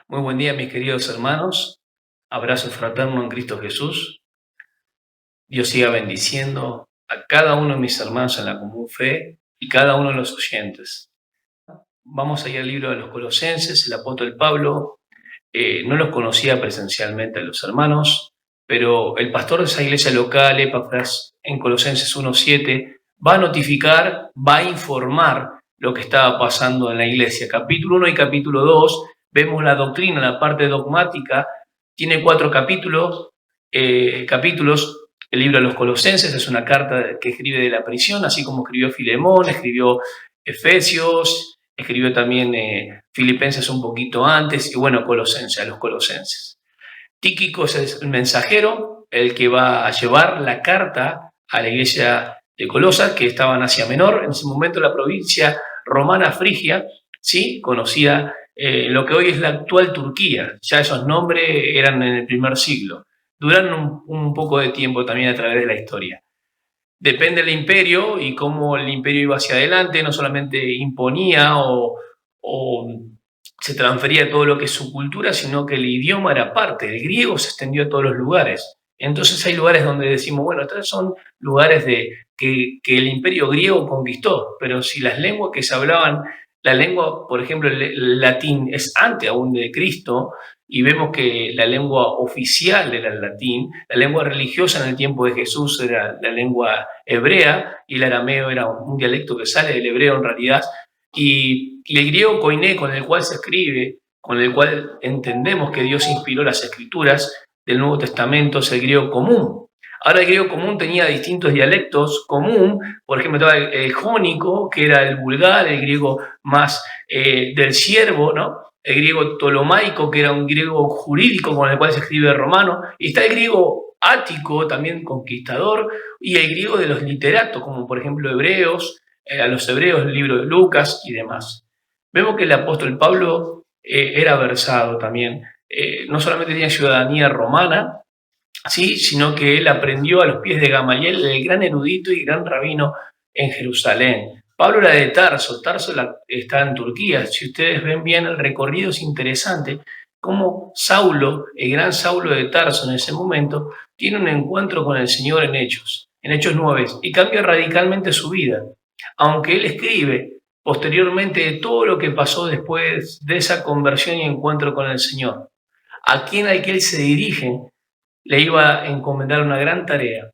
Muy buen día, mis queridos hermanos. Abrazo fraterno en Cristo Jesús. Dios siga bendiciendo a cada uno de mis hermanos en la común fe y cada uno de los oyentes. Vamos a ir al libro de los Colosenses. El apóstol Pablo no los conocía presencialmente a los hermanos, pero el pastor de esa iglesia local, Epafras, en Colosenses 1:7, va a notificar, va a informar lo que estaba pasando en la iglesia. Capítulo 1 y capítulo 2, vemos la doctrina, la parte dogmática, tiene 4 capítulos. El libro de los Colosenses es una carta que escribe de la prisión, así como escribió Filemón, escribió Efesios, escribió también Filipenses un poquito antes, y bueno, Colosenses, a los Colosenses. Tíquico es el mensajero, el que va a llevar la carta a la iglesia de Colosas, que estaba en Asia Menor, en ese momento la provincia romana Frigia, ¿sí? Conocida lo que hoy es la actual Turquía. Ya esos nombres eran en el primer siglo. Duraron un poco de tiempo también a través de la historia. Depende del imperio y cómo el imperio iba hacia adelante, no solamente imponía o se transfería todo lo que es su cultura, sino que el idioma era parte. El griego se extendió a todos los lugares. Entonces hay lugares donde decimos, bueno, estos son lugares que el imperio griego conquistó, pero si las lenguas que se hablaban, la lengua, por ejemplo, el latín es antes aún de Cristo, y vemos que la lengua oficial era el latín, la lengua religiosa en el tiempo de Jesús era la lengua hebrea, y el arameo era un dialecto que sale del hebreo en realidad, y el griego koiné, con el cual se escribe, con el cual entendemos que Dios inspiró las escrituras del Nuevo Testamento, es el griego común. Ahora el griego común tenía distintos dialectos común, por ejemplo estaba el jónico, que era el vulgar, el griego más del siervo, ¿no? El griego ptolomaico, que era un griego jurídico con el cual se escribe el romano, y está el griego ático, también conquistador, y el griego de los literatos, como por ejemplo Hebreos, a los Hebreos, el libro de Lucas y demás. Vemos que el apóstol Pablo era versado también, no solamente tenía ciudadanía romana, ¿sí? Sino que él aprendió a los pies de Gamaliel, el gran erudito y gran rabino en Jerusalén. Pablo era de Tarso, está en Turquía. Si ustedes ven bien el recorrido es interesante, cómo Saulo, el gran Saulo de Tarso en ese momento, tiene un encuentro con el Señor en Hechos 9, y cambia radicalmente su vida. Aunque él escribe posteriormente de todo lo que pasó después de esa conversión y encuentro con el Señor, a quien al que él se dirige le iba a encomendar una gran tarea.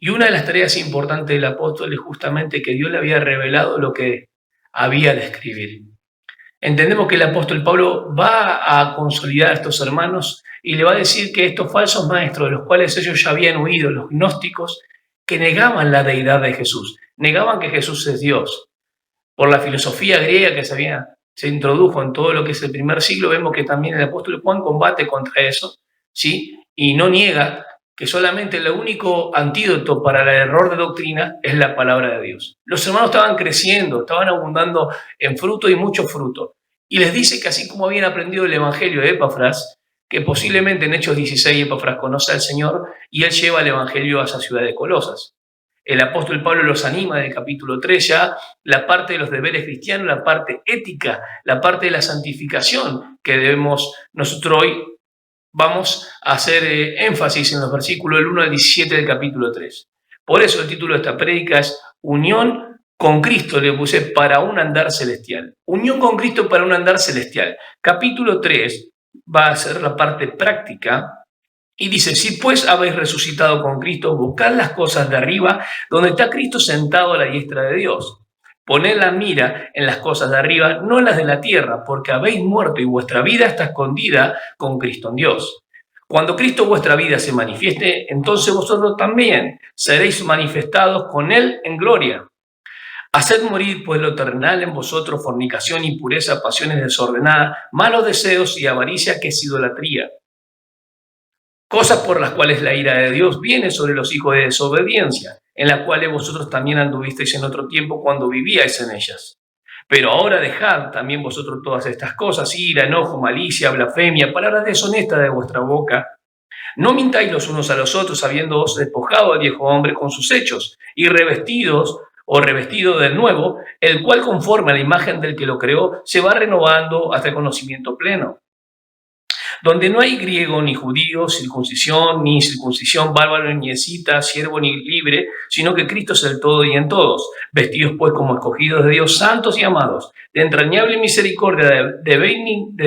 Y una de las tareas importantes del apóstol es justamente que Dios le había revelado lo que había de escribir. Entendemos que el apóstol Pablo va a consolidar a estos hermanos y le va a decir que estos falsos maestros, de los cuales ellos ya habían huido, los gnósticos, que negaban la deidad de Jesús, negaban que Jesús es Dios. Por la filosofía griega que se introdujo en todo lo que es el primer siglo, vemos que también el apóstol Juan combate contra eso, ¿sí? Y no niega que solamente el único antídoto para el error de doctrina es la palabra de Dios. Los hermanos estaban creciendo, estaban abundando en fruto y mucho fruto. Y les dice que así como habían aprendido el evangelio de Epafras, que posiblemente en Hechos 16 Epafras conoce al Señor y él lleva el evangelio a esa ciudad de Colosas. El apóstol Pablo los anima en el capítulo 3 ya, la parte de los deberes cristianos, la parte ética, la parte de la santificación que debemos nosotros hoy. Vamos a hacer énfasis en los versículos del 1 al 17 del capítulo 3. Por eso el título de esta prédica es Unión con Cristo, le puse, para un andar celestial. Unión con Cristo para un andar celestial. Capítulo 3 va a ser la parte práctica y dice, si pues habéis resucitado con Cristo, buscad las cosas de arriba, donde está Cristo sentado a la diestra de Dios. Poned la mira en las cosas de arriba, no en las de la tierra, porque habéis muerto y vuestra vida está escondida con Cristo en Dios. Cuando Cristo vuestra vida se manifieste, entonces vosotros también seréis manifestados con Él en gloria. Haced morir pues lo terrenal en vosotros, fornicación, impureza, pasiones desordenadas, malos deseos y avaricia, que es idolatría. Cosas por las cuales la ira de Dios viene sobre los hijos de desobediencia, en las cuales vosotros también anduvisteis en otro tiempo cuando vivíais en ellas. Pero ahora dejad también vosotros todas estas cosas, ira, enojo, malicia, blasfemia, palabras deshonestas de vuestra boca. No mintáis los unos a los otros, habiéndoos despojado al viejo hombre con sus hechos, y revestidos o revestido del nuevo, el cual conforme a la imagen del que lo creó, se va renovando hasta el conocimiento pleno, donde no hay griego ni judío, circuncisión ni incircuncisión, bárbaro ni escita, siervo ni libre, sino que Cristo es el todo y en todos, vestidos pues como escogidos de Dios, santos y amados, de entrañable misericordia, de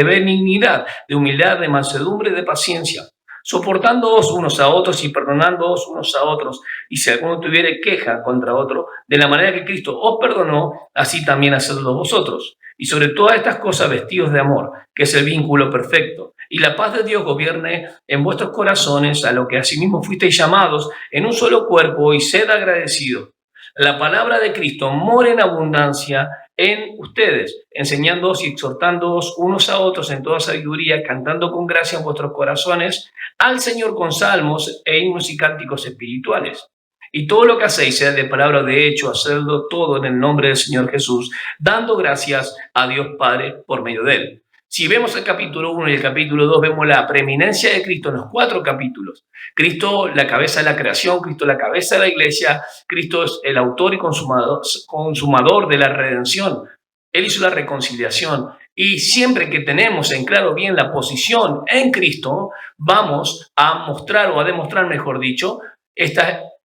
benignidad, de humildad, de mansedumbre, de paciencia, soportándoos unos a otros y perdonándoos unos a otros, y si alguno tuviere queja contra otro, de la manera que Cristo os perdonó, así también hacedlo vosotros. Y sobre todas estas cosas vestidos de amor, que es el vínculo perfecto, y la paz de Dios gobierne en vuestros corazones, a lo que asimismo fuisteis llamados en un solo cuerpo, y sed agradecidos. La palabra de Cristo mora en abundancia en ustedes, enseñándoos y exhortándoos unos a otros en toda sabiduría, cantando con gracia en vuestros corazones al Señor con salmos e himnos y cánticos espirituales. Y todo lo que hacéis, sea de palabra o de hecho, hacedlo todo en el nombre del Señor Jesús, dando gracias a Dios Padre por medio de él. Si vemos el capítulo 1 y el capítulo 2, vemos la preeminencia de Cristo en los 4 capítulos. Cristo, la cabeza de la creación, Cristo, la cabeza de la iglesia, Cristo es el autor y consumador de la redención. Él hizo la reconciliación. Y siempre que tenemos en claro bien la posición en Cristo, vamos a mostrar, o a demostrar, mejor dicho,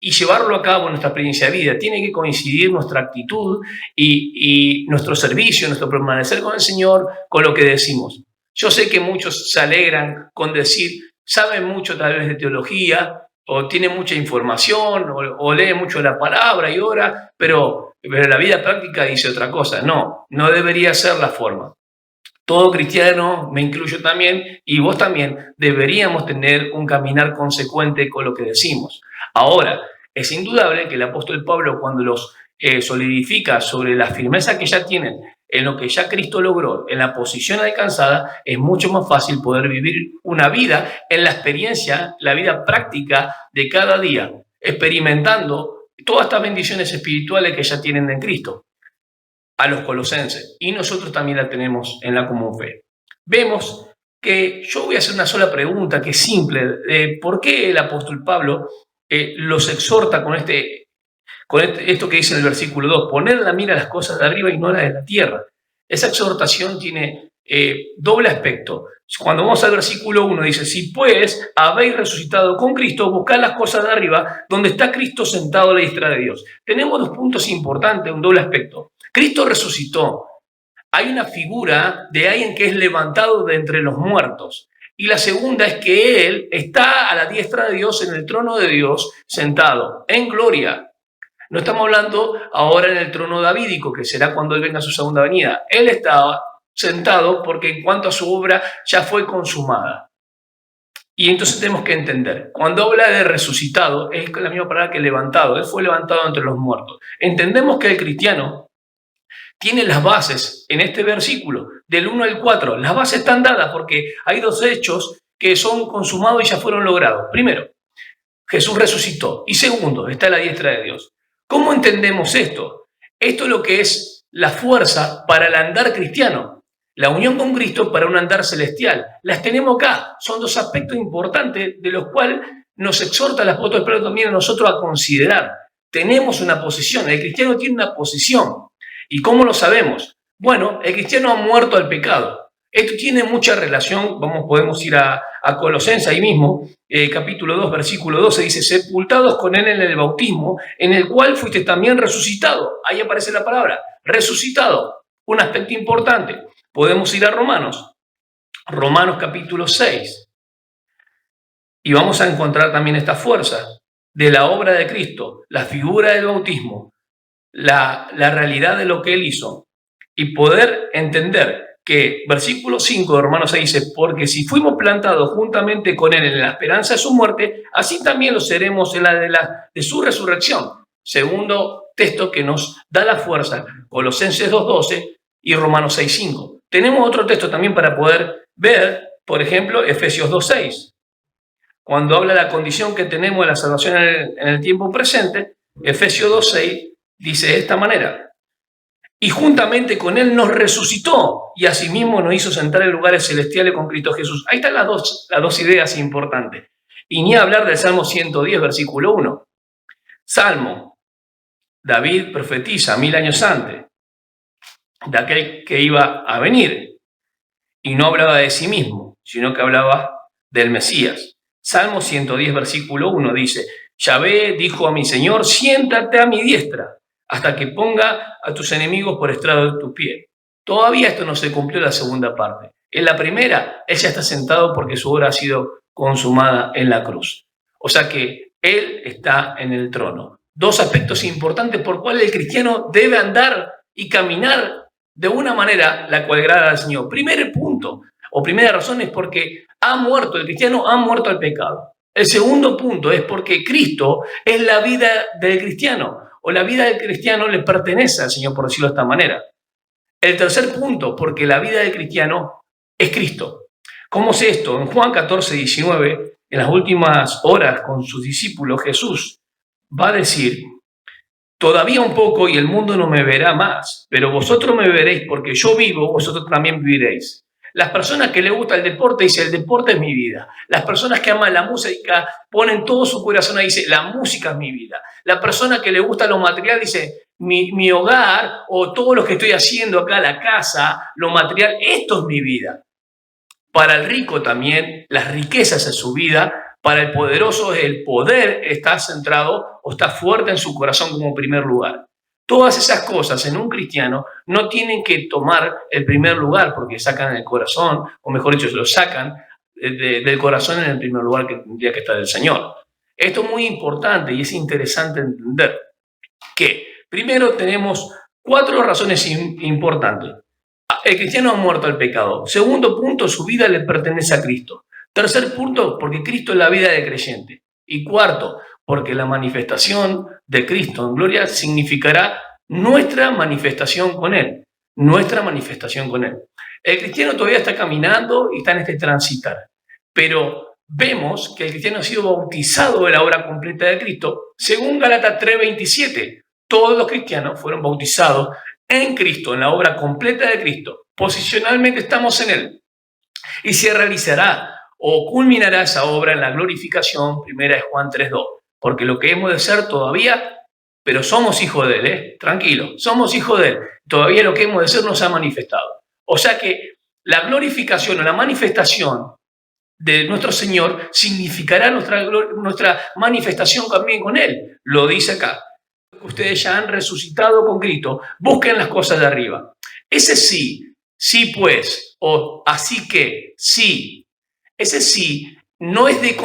y llevarlo a cabo en nuestra experiencia de vida. Tiene que coincidir nuestra actitud y nuestro servicio, nuestro permanecer con el Señor, con lo que decimos. Yo sé que muchos se alegran con decir, saben mucho tal vez de teología, o tienen mucha información, o leen mucho la palabra y ora, pero la vida práctica dice otra cosa. No debería ser la forma. Todo cristiano, me incluyo también, y vos también, deberíamos tener un caminar consecuente con lo que decimos. Ahora, es indudable que el apóstol Pablo, cuando los solidifica sobre la firmeza que ya tienen en lo que ya Cristo logró, en la posición alcanzada, es mucho más fácil poder vivir una vida en la experiencia, la vida práctica de cada día, experimentando todas estas bendiciones espirituales que ya tienen en Cristo, a los colosenses, y nosotros también la tenemos en la común fe. Vemos que yo voy a hacer una sola pregunta que es simple. ¿Por qué el apóstol Pablo los exhorta con esto que dice en el versículo 2, poner la mira a las cosas de arriba y no a las de la tierra? Esa exhortación tiene doble aspecto. Cuando vamos al versículo 1 dice, si pues habéis resucitado con Cristo, buscad las cosas de arriba, donde está Cristo sentado a la diestra de Dios. Tenemos 2 puntos importantes, un doble aspecto. Cristo resucitó. Hay una figura de alguien que es levantado de entre los muertos. Y la segunda es que Él está a la diestra de Dios, en el trono de Dios, sentado, en gloria. No estamos hablando ahora en el trono davídico, que será cuando Él venga a su segunda venida. Él está sentado porque en cuanto a su obra ya fue consumada. Y entonces tenemos que entender, cuando habla de resucitado, es la misma palabra que levantado. Él fue levantado entre los muertos. Entendemos que el cristiano tiene las bases en este versículo, del 1 al 4. Las bases están dadas porque hay 2 hechos que son consumados y ya fueron logrados. Primero, Jesús resucitó. Y segundo, está a la diestra de Dios. ¿Cómo entendemos esto? Esto es lo que es la fuerza para el andar cristiano, la unión con Cristo para un andar celestial. Las tenemos acá. Son 2 aspectos importantes de los cuales nos exhorta el apóstol Pablo también a nosotros a considerar. Tenemos una posición. El cristiano tiene una posición. ¿Y cómo lo sabemos? Bueno, el cristiano ha muerto al pecado. Esto tiene mucha relación, podemos ir a Colosenses ahí mismo, capítulo 2, versículo 12, dice, sepultados con él en el bautismo, en el cual fuiste también resucitado. Ahí aparece la palabra, resucitado, un aspecto importante. Podemos ir a Romanos capítulo 6, y vamos a encontrar también esta fuerza de la obra de Cristo, la figura del bautismo, la realidad de lo que Él hizo, y poder entender que versículo 5 de Romanos 6 dice, porque si fuimos plantados juntamente con Él en la esperanza de su muerte, así también lo seremos en la de su resurrección. Segundo texto que nos da la fuerza, Colosenses 2:12 y Romanos 6:5. Tenemos otro texto también para poder ver, por ejemplo, Efesios 2:6. Cuando habla de la condición que tenemos de la salvación en el tiempo presente, Efesios 2:6 dice de esta manera, y juntamente con Él nos resucitó y asimismo nos hizo sentar en lugares celestiales con Cristo Jesús. Ahí están las dos ideas importantes. Y ni hablar del Salmo 110, versículo 1. Salmo, David profetiza 1000 años antes de aquel que iba a venir y no hablaba de sí mismo. sino que hablaba del Mesías. Salmo 110, versículo 1 dice, Yahvé dijo a mi Señor, siéntate a mi diestra, hasta que ponga a tus enemigos por estrado de tus pies. Todavía esto no se cumplió la segunda parte. En la primera, Él ya está sentado porque su obra ha sido consumada en la cruz. O sea que Él está en el trono. Dos aspectos importantes por cuales el cristiano debe andar y caminar de una manera la cual agrada al Señor. Primer punto, o primera razón, es porque el cristiano ha muerto al pecado. El segundo punto es porque Cristo es la vida del cristiano, o la vida del cristiano le pertenece al Señor, por decirlo de esta manera. El tercer punto, porque la vida del cristiano es Cristo. ¿Cómo es esto? En Juan 14, 19, en las últimas horas con sus discípulos, Jesús va a decir, todavía un poco y el mundo no me verá más, pero vosotros me veréis porque yo vivo, vosotros también viviréis. Las personas que les gusta el deporte dicen, el deporte es mi vida. Las personas que aman la música ponen todo su corazón ahí y dicen, la música es mi vida. La persona que le gusta lo material dice, mi hogar o todo lo que estoy haciendo acá, la casa, lo material, esto es mi vida. Para el rico también, las riquezas es su vida. Para el poderoso, el poder está centrado o está fuerte en su corazón como primer lugar. Todas esas cosas en un cristiano no tienen que tomar el primer lugar porque sacan el corazón, o mejor dicho, lo sacan del corazón en el primer lugar que tendría que estar el Señor. Esto es muy importante y es interesante entender que primero tenemos 4 razones importantes. El cristiano ha muerto al pecado. Segundo punto, su vida le pertenece a Cristo. Tercer punto, porque Cristo es la vida del creyente. Y cuarto, porque la manifestación de Cristo en gloria significará nuestra manifestación con Él. Nuestra manifestación con Él. El cristiano todavía está caminando y está en este transitar. Pero vemos que el cristiano ha sido bautizado en la obra completa de Cristo. Según Gálatas 3:27, todos los cristianos fueron bautizados en Cristo, en la obra completa de Cristo. Posicionalmente estamos en Él. Y se realizará o culminará esa obra en la glorificación, primera de Juan 3:2. Porque lo que hemos de ser todavía, pero somos hijos de Él, tranquilo, somos hijos de Él. Todavía lo que hemos de ser nos ha manifestado. O sea que la glorificación o la manifestación de nuestro Señor significará nuestra manifestación también con Él. Lo dice acá. Ustedes ya han resucitado con Cristo, busquen las cosas de arriba. Ese sí, sí pues, o así que, sí. Ese sí no es de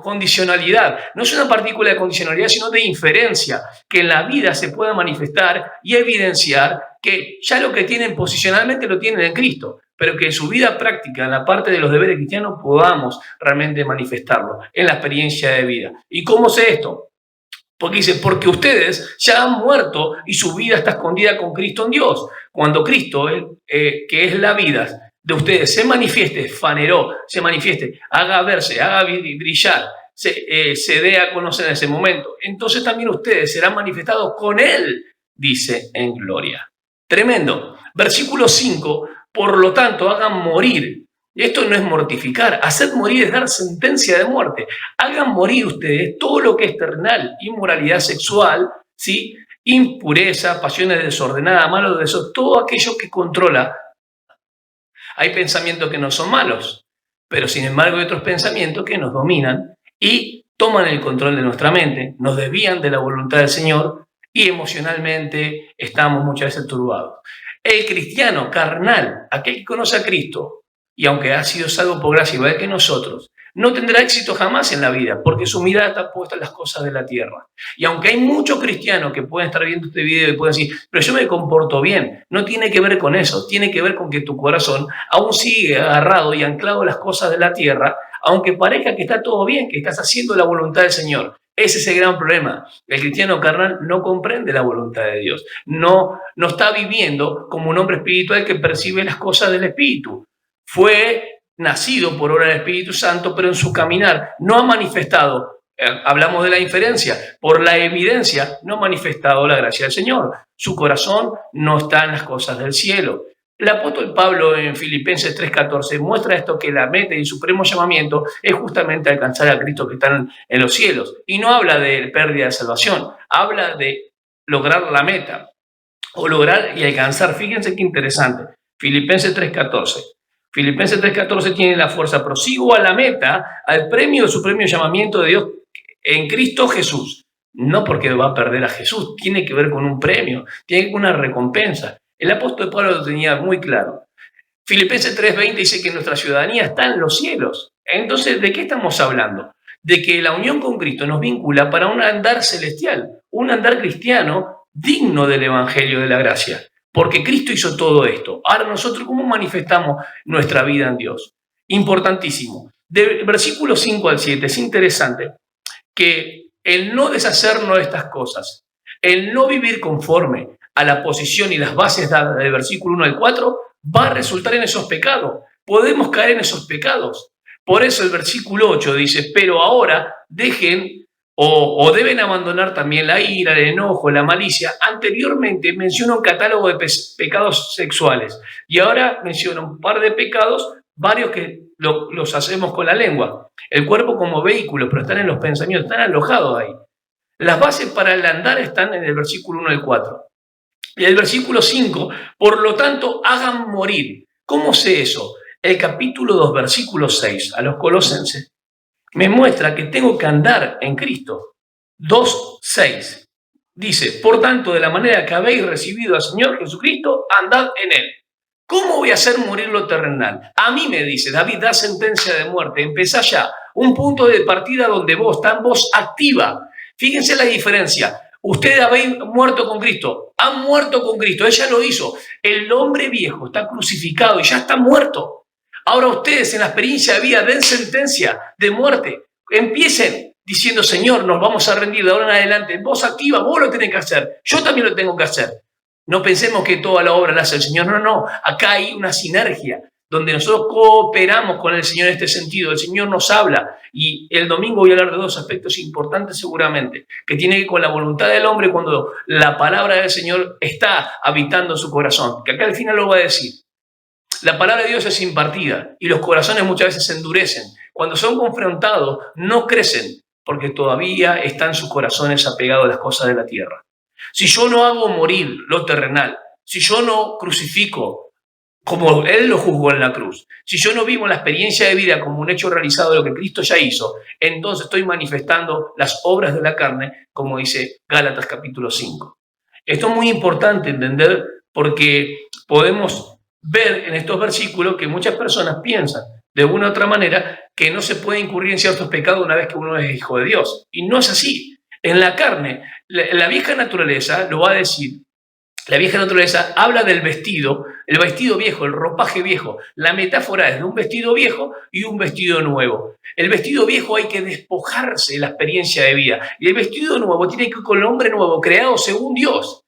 condicionalidad, no es una partícula de condicionalidad, sino de inferencia, que en la vida se pueda manifestar y evidenciar que ya lo que tienen posicionalmente lo tienen en Cristo, pero que en su vida práctica, en la parte de los deberes cristianos, podamos realmente manifestarlo en la experiencia de vida. ¿Y cómo sé esto? Porque dice, porque ustedes ya han muerto y su vida está escondida con Cristo en Dios. Cuando Cristo, que es la vida de ustedes, se manifieste, se manifieste, haga verse, haga brillar, se dé a conocer en ese momento, entonces también ustedes serán manifestados con Él, dice, en gloria. Tremendo. Versículo 5, por lo tanto, hagan morir. Esto no es mortificar, hacer morir es dar sentencia de muerte. Hagan morir ustedes todo lo que es terrenal, inmoralidad sexual, ¿sí? Impureza, pasiones desordenadas, malos deseos, todo aquello que controla. Hay pensamientos que no son malos, pero sin embargo hay otros pensamientos que nos dominan y toman el control de nuestra mente, nos desvían de la voluntad del Señor y emocionalmente estamos muchas veces turbados. El cristiano carnal, aquel que conoce a Cristo, y aunque ha sido salvo por gracia igual que nosotros, no tendrá éxito jamás en la vida, porque su mirada está puesta en las cosas de la tierra. Y aunque hay muchos cristianos que pueden estar viendo este video y pueden decir, pero yo me comporto bien, no tiene que ver con eso, tiene que ver con que tu corazón aún sigue agarrado y anclado a las cosas de la tierra, aunque parezca que está todo bien, que estás haciendo la voluntad del Señor. Ese es el gran problema. El cristiano carnal no comprende la voluntad de Dios, no está viviendo como un hombre espiritual que percibe las cosas del Espíritu. Fue nacido por obra del Espíritu Santo, pero en su caminar no ha manifestado, hablamos de la inferencia, por la evidencia no ha manifestado la gracia del Señor. Su corazón no está en las cosas del cielo. El apóstol Pablo en Filipenses 3:14 muestra esto, que la meta y el supremo llamamiento es justamente alcanzar a Cristo que están en los cielos. Y no habla de pérdida de salvación, habla de lograr la meta o lograr y alcanzar. Fíjense qué interesante. Filipenses 3:14. Filipenses 3:14 tiene la fuerza. Prosigo a la meta, al premio de su premio llamamiento de Dios en Cristo Jesús. No porque va a perder a Jesús, tiene que ver con un premio, tiene que ver con una recompensa. El apóstol Pablo lo tenía muy claro. Filipenses 3:20 dice que nuestra ciudadanía está en los cielos. Entonces, ¿de qué estamos hablando? De que la unión con Cristo nos vincula para un andar celestial, un andar cristiano digno del Evangelio de la gracia. Porque Cristo hizo todo esto. Ahora nosotros, ¿cómo manifestamos nuestra vida en Dios? Importantísimo. Del versículo 5 al 7 es interesante que el no deshacernos de estas cosas, el no vivir conforme a la posición y las bases dadas del versículo 1 al 4, va a resultar en esos pecados. Podemos caer en esos pecados. Por eso el versículo 8 dice, pero ahora dejen o deben abandonar también la ira, el enojo, la malicia. Anteriormente menciona un catálogo de pecados sexuales y ahora menciona un par de pecados, varios que los hacemos con la lengua. El cuerpo como vehículo, pero están en los pensamientos, están alojados ahí. Las bases para el andar están en el versículo 1 al 4. Y el versículo 5, por lo tanto, hagan morir. ¿Cómo sé eso? El capítulo 2, versículo 6, a los Colosenses, me muestra que tengo que andar en Cristo. 2:6 dice, por tanto, de la manera que habéis recibido al Señor Jesucristo, andad en Él. ¿Cómo voy a hacer morir lo terrenal? A mí me dice, David, da sentencia de muerte, empezá ya. Un punto de partida donde vos, está en voz activa. Fíjense la diferencia. Ustedes habéis muerto con Cristo, han muerto con Cristo, ella lo hizo. El hombre viejo está crucificado y ya está muerto. Ahora ustedes en la experiencia de vida den sentencia de muerte. Empiecen diciendo, Señor, nos vamos a rendir de ahora en adelante. Voz activa, vos lo tenés que hacer. Yo también lo tengo que hacer. No pensemos que toda la obra la hace el Señor. No, no. Acá hay una sinergia donde nosotros cooperamos con el Señor en este sentido. El Señor nos habla. Y el domingo voy a hablar de dos aspectos importantes seguramente, que tiene que ver con la voluntad del hombre cuando la palabra del Señor está habitando en su corazón. Que acá al final lo va a decir. La palabra de Dios es impartida y los corazones muchas veces se endurecen. Cuando son confrontados, no crecen porque todavía están sus corazones apegados a las cosas de la tierra. Si yo no hago morir lo terrenal, si yo no crucifico como Él lo juzgó en la cruz, si yo no vivo la experiencia de vida como un hecho realizado de lo que Cristo ya hizo, entonces estoy manifestando las obras de la carne, como dice Gálatas capítulo 5. Esto es muy importante entender porque podemos ver en estos versículos que muchas personas piensan de una u otra manera que no se puede incurrir en ciertos pecados una vez que uno es hijo de Dios. Y no es así. En la carne, la vieja naturaleza lo va a decir. La vieja naturaleza habla del vestido, el vestido viejo, el ropaje viejo. La metáfora es de un vestido viejo y un vestido nuevo. El vestido viejo hay que despojarse de la experiencia de vida. Y el vestido nuevo tiene que ver con el hombre nuevo, creado según Dios.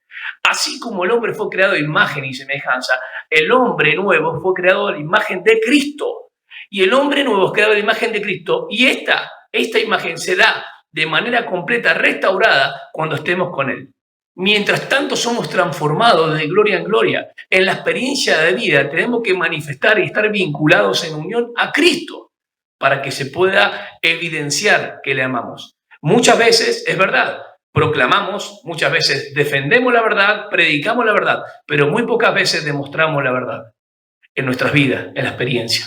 Así como el hombre fue creado a imagen y semejanza, el hombre nuevo fue creado a la imagen de Cristo. Y el hombre nuevo es creado a la imagen de Cristo. Y esta imagen se da de manera completa, restaurada, cuando estemos con Él. Mientras tanto somos transformados de gloria en gloria. En la experiencia de vida tenemos que manifestar y estar vinculados en unión a Cristo para que se pueda evidenciar que le amamos. Muchas veces, es verdad, proclamamos, muchas veces defendemos la verdad, predicamos la verdad, pero muy pocas veces demostramos la verdad en nuestras vidas, en la experiencia.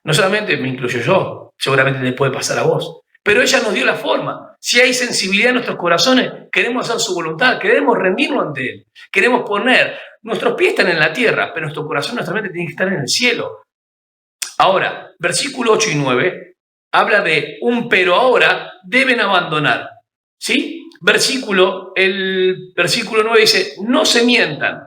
No solamente me incluyo yo, seguramente te puede pasar a vos, pero ella nos dio la forma. Si hay sensibilidad en nuestros corazones, queremos hacer su voluntad, queremos rendirnos ante Él, queremos poner, nuestros pies están en la tierra, pero nuestro corazón, nuestra mente tiene que estar en el cielo. Ahora, versículo 8 y 9 habla de un pero ahora deben abandonar. ¿Sí? El versículo 9 dice, no se mientan.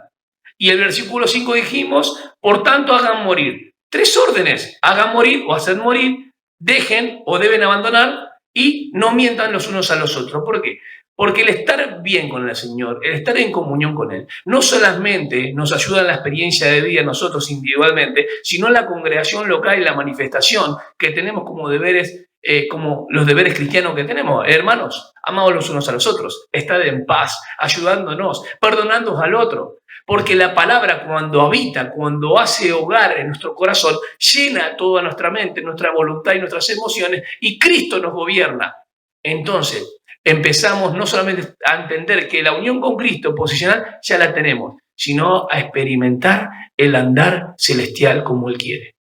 Y el versículo 5 dijimos, por tanto hagan morir. 3 órdenes, hagan morir o hacen morir, dejen o deben abandonar y no mientan los unos a los otros. ¿Por qué? Porque el estar bien con el Señor, el estar en comunión con Él, no solamente nos ayuda en la experiencia de vida nosotros individualmente, sino en la congregación local y la manifestación que tenemos como deberes, como los deberes cristianos que tenemos. Hermanos, amados los unos a los otros, estad en paz, ayudándonos, perdonándonos al otro. Porque la palabra cuando habita, cuando hace hogar en nuestro corazón, llena toda nuestra mente, nuestra voluntad y nuestras emociones, y Cristo nos gobierna. Entonces, empezamos no solamente a entender que la unión con Cristo posicional ya la tenemos, sino a experimentar el andar celestial como Él quiere.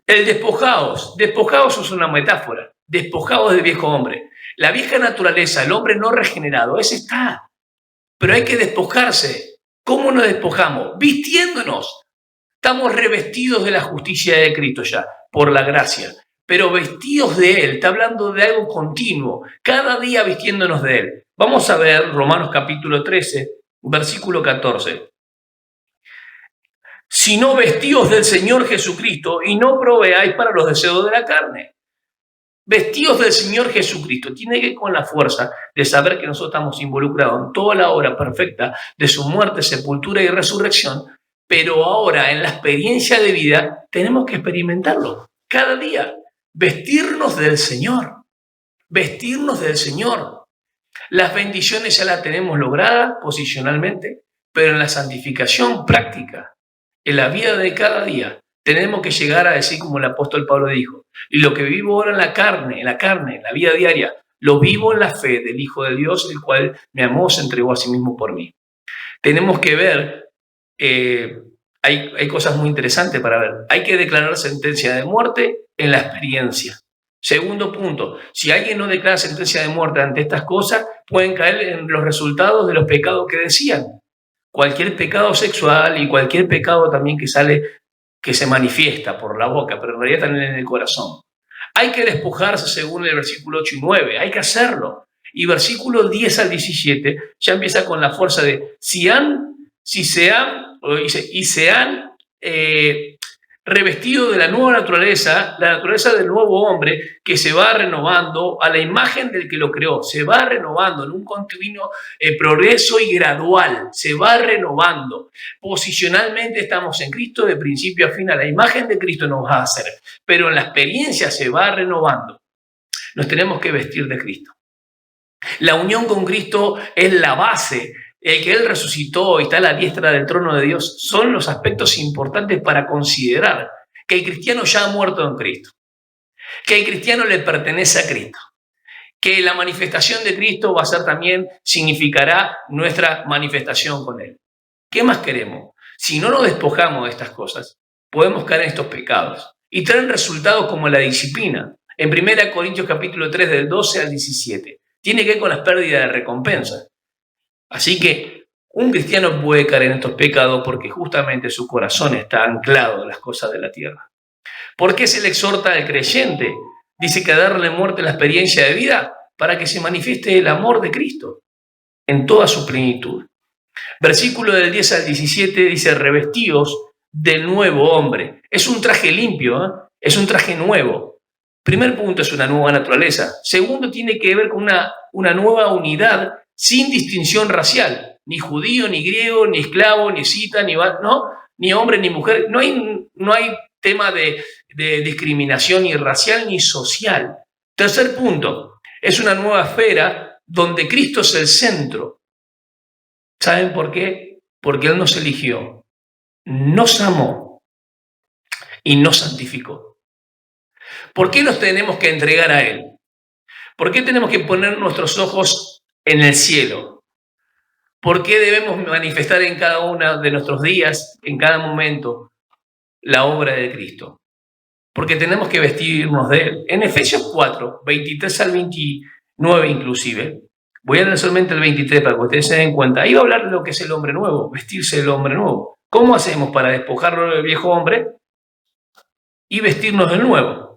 El despojaos es una metáfora, despojaos del viejo hombre. La vieja naturaleza, el hombre no regenerado, ese está, pero hay que despojarse. ¿Cómo nos despojamos? Vistiéndonos. Estamos revestidos de la justicia de Cristo ya, por la gracia, pero vestidos de Él. Está hablando de algo continuo, cada día vistiéndonos de Él. Vamos a ver Romanos capítulo 13, versículo 14. Sino vestidos del Señor Jesucristo y no proveáis para los deseos de la carne. Vestidos del Señor Jesucristo. Tiene que ver con la fuerza de saber que nosotros estamos involucrados en toda la obra perfecta de su muerte, sepultura y resurrección, pero ahora en la experiencia de vida tenemos que experimentarlo cada día. Vestirnos del Señor. Vestirnos del Señor. Las bendiciones ya las tenemos logradas posicionalmente, pero en la santificación práctica, en la vida de cada día, tenemos que llegar a decir como el apóstol Pablo dijo, y lo que vivo ahora en la carne, en la vida diaria, lo vivo en la fe del Hijo de Dios, el cual me amó, se entregó a sí mismo por mí. Tenemos que ver, hay cosas muy interesantes para ver. Hay que declarar sentencia de muerte en la experiencia. Segundo punto, si alguien no declara sentencia de muerte ante estas cosas, pueden caer en los resultados de los pecados que decían. Cualquier pecado sexual y cualquier pecado también que se manifiesta por la boca, pero en realidad también en el corazón. Hay que despojarse según el versículo 8 y 9, hay que hacerlo. Y versículo 10 al 17 ya empieza con la fuerza de se han revestido de la nueva naturaleza, la naturaleza del nuevo hombre que se va renovando a la imagen del que lo creó, se va renovando en un continuo progreso y gradual, se va renovando. Posicionalmente estamos en Cristo de principio a fin, a la imagen de Cristo nos va a hacer, pero en la experiencia se va renovando. Nos tenemos que vestir de Cristo. La unión con Cristo es la base. El que Él resucitó y está a la diestra del trono de Dios son los aspectos importantes para considerar que el cristiano ya ha muerto en Cristo, que el cristiano le pertenece a Cristo, que la manifestación de Cristo va a ser también, significará nuestra manifestación con Él. ¿Qué más queremos? Si no nos despojamos de estas cosas, podemos caer en estos pecados y traen resultados como la disciplina. En 1 Corintios capítulo 3, del 12 al 17, tiene que ver con las pérdidas de recompensa. Así que un cristiano puede caer en estos pecados porque justamente su corazón está anclado en las cosas de la tierra. ¿Por qué se le exhorta al creyente? Dice que darle muerte a la experiencia de vida para que se manifieste el amor de Cristo en toda su plenitud. Versículo del 10 al 17 dice, revestidos del nuevo hombre. Es un traje limpio, es un traje nuevo. Primer punto es una nueva naturaleza. Segundo, tiene que ver con una nueva unidad sin distinción racial, ni judío, ni griego, ni esclavo, ni escita, ni hombre, ni mujer. No hay tema de discriminación ni racial ni social. Tercer punto, es una nueva esfera donde Cristo es el centro. ¿Saben por qué? Porque Él nos eligió, nos amó y nos santificó. ¿Por qué nos tenemos que entregar a Él? ¿Por qué tenemos que poner nuestros ojos en el cielo? ¿Por qué debemos manifestar en cada uno de nuestros días, en cada momento, la obra de Cristo? Porque tenemos que vestirnos de Él. En Efesios 4, 23 al 29 inclusive, voy a leer solamente el 23 para que ustedes se den cuenta, ahí va a hablar de lo que es el hombre nuevo, vestirse del hombre nuevo. ¿Cómo hacemos para despojarnos del viejo hombre y vestirnos del nuevo?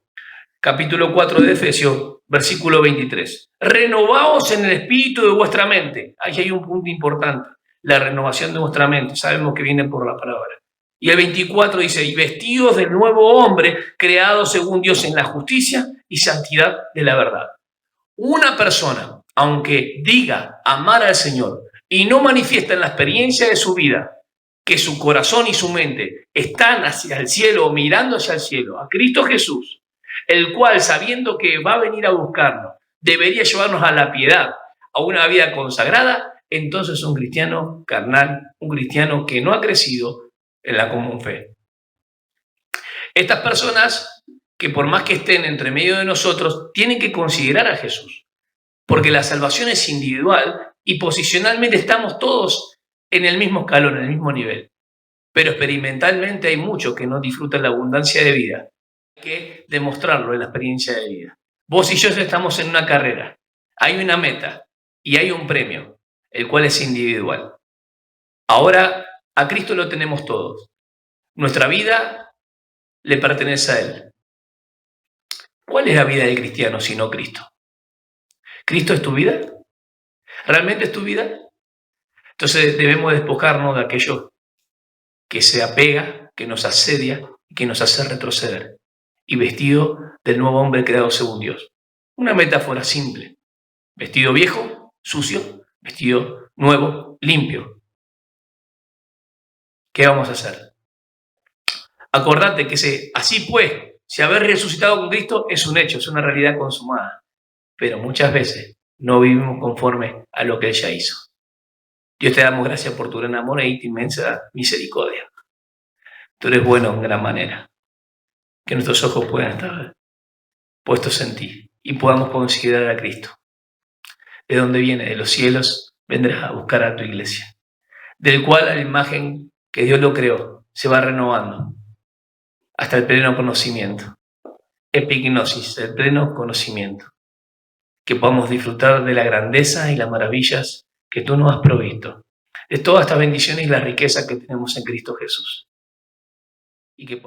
Capítulo 4 de Efesios, versículo 23. Renovaos en el espíritu de vuestra mente. Ahí hay un punto importante, la renovación de vuestra mente. Sabemos que viene por la palabra. Y el 24 dice, y vestidos del nuevo hombre, creado según Dios en la justicia y santidad de la verdad. Una persona, aunque diga amar al Señor y no manifiesta en la experiencia de su vida que su corazón y su mente están hacia el cielo o mirando hacia el cielo, a Cristo Jesús, el cual, sabiendo que va a venir a buscarnos, debería llevarnos a la piedad, a una vida consagrada, entonces un cristiano carnal, un cristiano que no ha crecido en la común fe. Estas personas, que por más que estén entre medio de nosotros, tienen que considerar a Jesús, porque la salvación es individual y posicionalmente estamos todos en el mismo escalón, en el mismo nivel. Pero experimentalmente hay muchos que no disfrutan la abundancia de vida. Hay que demostrarlo en la experiencia de vida. Vos y yo estamos en una carrera. Hay una meta y hay un premio, el cual es individual. Ahora, a Cristo lo tenemos todos. Nuestra vida le pertenece a Él. ¿Cuál es la vida del cristiano si no Cristo? ¿Cristo es tu vida? ¿Realmente es tu vida? Entonces debemos despojarnos de aquello que se apega, que nos asedia y que nos hace retroceder, y vestido del nuevo hombre creado según Dios. Una metáfora simple. Vestido viejo, sucio, vestido nuevo, limpio. ¿Qué vamos a hacer? Acordate que así pues, si haber resucitado con Cristo es un hecho, es una realidad consumada. Pero muchas veces no vivimos conforme a lo que Él ya hizo. Dios, te damos gracias por tu gran amor e inmensa misericordia. Tú eres bueno en gran manera. Que nuestros ojos puedan estar puestos en ti y podamos considerar a Cristo. De donde viene, de los cielos, vendrás a buscar a tu iglesia, del cual a la imagen que Dios lo creó se va renovando hasta el pleno conocimiento. Epignosis, el pleno conocimiento. Que podamos disfrutar de la grandeza y las maravillas que tú nos has provisto, de todas estas bendiciones y las riquezas que tenemos en Cristo Jesús. Y que